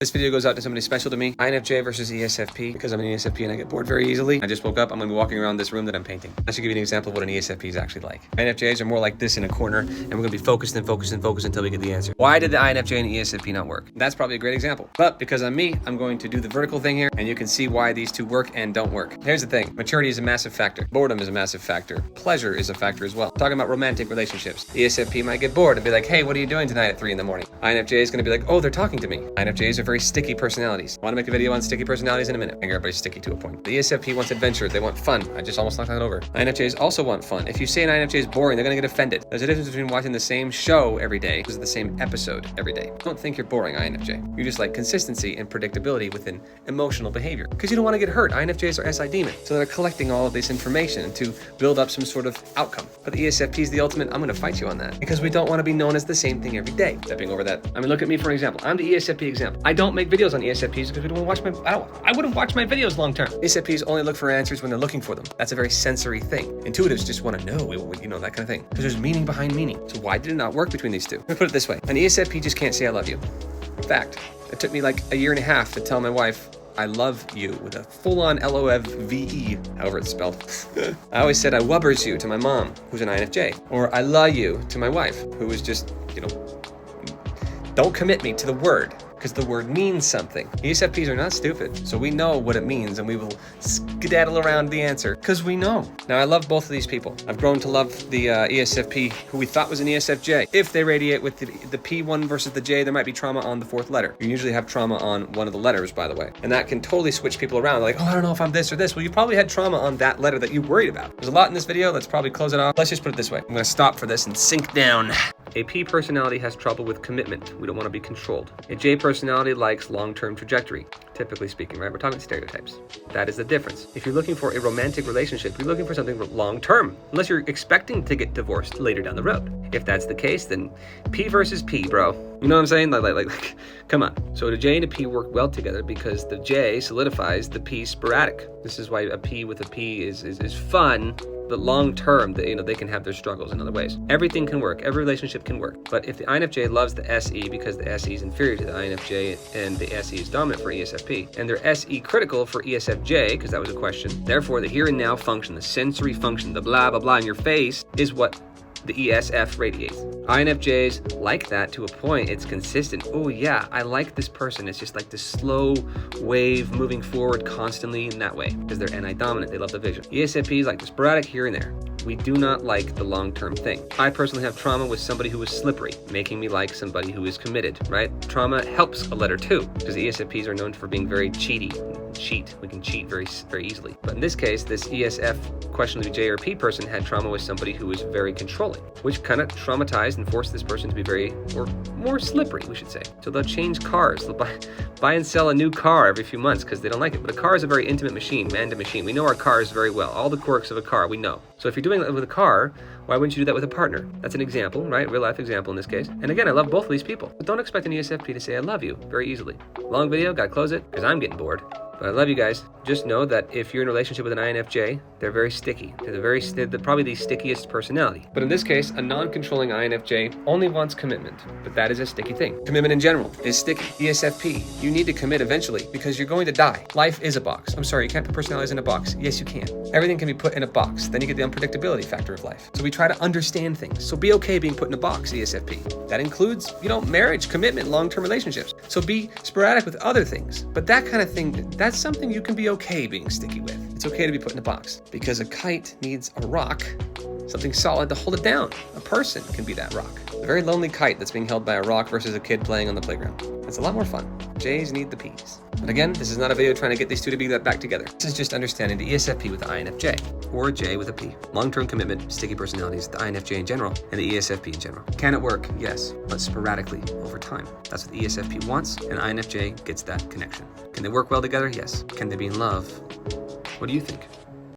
This video goes out to somebody special to me. INFJ versus ESFP, because I'm an ESFP and I get bored very easily. I just woke up, I'm gonna be walking around this room that I'm painting. I should give you an example of what an ESFP is actually like. INFJs are more like this in a corner, and we're gonna be focused and focused and focused until we get the answer. Why did the INFJ and ESFP not work? That's probably a great example. But because I'm me, I'm going to do the vertical thing here, and you can see why these two work and don't work. Here's the thing, maturity is a massive factor. Boredom is a massive factor. Pleasure is a factor as well. Talking about romantic relationships. The ESFP might get bored and be like, hey, what are you doing tonight at 3 in the morning? INFJ is gonna be like, oh, they're talking to me. INFJs are very sticky personalities. Want to make a video on sticky personalities in a minute. I think everybody's sticky to a point. The ESFP wants adventure. They want fun. I just almost knocked that over. INFJs also want fun. If you say an INFJ is boring, they're going to get offended. There's a difference between watching the same show every day versus the same episode every day. Don't think you're boring, INFJ. You just like consistency and predictability within emotional behavior. Because you don't want to get hurt. INFJs are SI demons. So they're collecting all of this information to build up some sort of outcome. But the ESFP is the ultimate, I'm going to fight you on that. Because we don't want to be known as the same thing every day. Stepping over that. I mean, look at me for an example. I'm the ESFP example. I don't make videos on ESFPs because we don't want to watch I wouldn't watch my videos long term. ESFPs only look for answers when they're looking for them. That's a very sensory thing. Intuitives just want to know, you know, that kind of thing. Because there's meaning behind meaning. So why did it not work between these two? Let me put it this way. An ESFP just can't say I love you. In fact, it took me like a year and a half to tell my wife I love you with a full-on LOVE, however it's spelled. I always said I wubbers you to my mom, who's an INFJ. Or I love you to my wife, who is just, you know, don't commit me to the word. Because the word means something. ESFPs are not stupid, so we know what it means and we will skedaddle around the answer because we know. Now, I love both of these people. I've grown to love the ESFP, who we thought was an ESFJ. If they radiate with the P1 versus the J, there might be trauma on the fourth letter. You usually have trauma on one of the letters, by the way. And that can totally switch people around. Like, oh, I don't know if I'm this or this. Well, you probably had trauma on that letter that you worried about. There's a lot in this video. Let's probably close it off. Let's just put it this way. I'm gonna stop for this and sink down. A P personality has trouble with commitment. We don't want to be controlled. A J personality likes long-term trajectory, typically speaking, right? We're talking stereotypes. That is the difference. If you're looking for a romantic relationship, you're looking for something long-term, unless you're expecting to get divorced later down the road. If that's the case, then P versus P, bro. You know what I'm saying? Like, come on. So the J and a P work well together because the J solidifies the P sporadic. This is why a P with a P is fun. But long term, they can have their struggles in other ways. Everything can work. Every relationship can work. But if the INFJ loves the SE because the SE is inferior to the INFJ and the SE is dominant for ESFP, and they're SE critical for ESFJ, because that was a question, therefore the here and now function, the sensory function, the blah, blah, blah in your face is what the ESF radiates. INFJs like that to a point. It's consistent. Oh yeah, I like this person. It's just like this slow wave moving forward constantly in that way because they're NI dominant. They love the vision. ESFPs like the sporadic here and there. We do not like the long-term thing. I personally have trauma with somebody who is slippery, making me like somebody who is committed, right? Trauma helps a letter too, because ESFPs are known for being very cheaty. We can cheat very, very easily. But in this case, this ESF questionably J or P person had trauma with somebody who was very controlling, which kind of traumatized and forced this person to be very, or more slippery, we should say. So they'll change cars. They'll buy and sell a new car every few months because they don't like it. But a car is a very intimate machine, man to machine. We know our cars very well. All the quirks of a car, we know. So if you're doing that with a car, why wouldn't you do that with a partner? That's an example, right? Real life example in this case. And again, I love both of these people. But don't expect an ESFP to say I love you very easily. Long video, gotta close it because I'm getting bored. But I love you guys. Just know that if you're in a relationship with an INFJ, they're very sticky. They're probably the stickiest personality. But in this case, a non-controlling INFJ only wants commitment, but that is a sticky thing. Commitment in general is sticky. ESFP, you need to commit eventually because you're going to die. Life is a box. I'm sorry, you can't put personalities in a box. Yes, you can. Everything can be put in a box. Then you get the unpredictability factor of life. So we try to understand things. So be okay being put in a box, ESFP. That includes, marriage, commitment, long-term relationships. So be sporadic with other things. But that kind of thing, that's something you can be okay being sticky with. It's okay to be put in a box because a kite needs a rock, something solid to hold it down. A person can be that rock. A very lonely kite that's being held by a rock versus a kid playing on the playground. It's a lot more fun. J's need the P's. But again, this is not a video trying to get these two to be back together. This is just understanding the ESFP with the INFJ, or a J with a P. Long-term commitment, sticky personalities, the INFJ in general, and the ESFP in general. Can it work? Yes, but sporadically over time. That's what the ESFP wants, and INFJ gets that connection. Can they work well together? Yes. Can they be in love? What do you think?